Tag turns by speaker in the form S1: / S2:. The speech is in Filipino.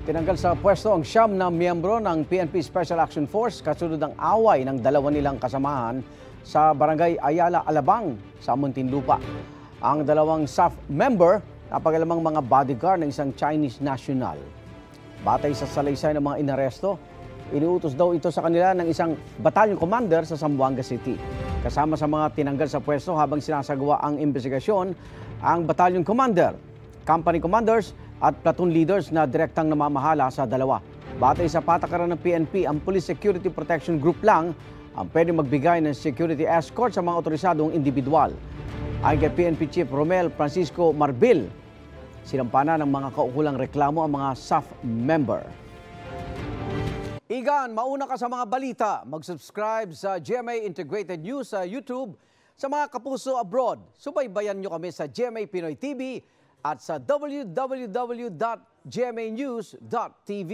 S1: Tinanggal sa pwesto ang 9 na miyembro ng PNP Special Action Force kasunod ng away ng 2 nilang kasamahan sa Barangay Ayala, Alabang sa Muntinlupa. Ang 2 SAF member napagalamang mga bodyguard ng isang Chinese national. Batay sa salaysay ng mga inaresto, inuutos daw ito sa kanila ng isang battalion commander sa Zamboanga City. Kasama sa mga tinanggal sa pwesto habang sinasagawa ang investigasyon, ang battalion commander, company commanders at platoon leaders na direktang namamahala sa 2. Batay sa patakaran ng PNP, ang Police Security Protection Group lang ang pwede magbigay ng security escort sa mga otorisadong individual. Ayon kay PNP Chief Romel Francisco Marbil, sinampana ng mga kaukulang reklamo ang mga SAF member. Igan, mauna ka sa mga balita. Mag-subscribe sa GMA Integrated News sa YouTube. Sa mga kapuso abroad, subaybayan nyo kami sa GMA Pinoy TV at sa www.gmanews.tv.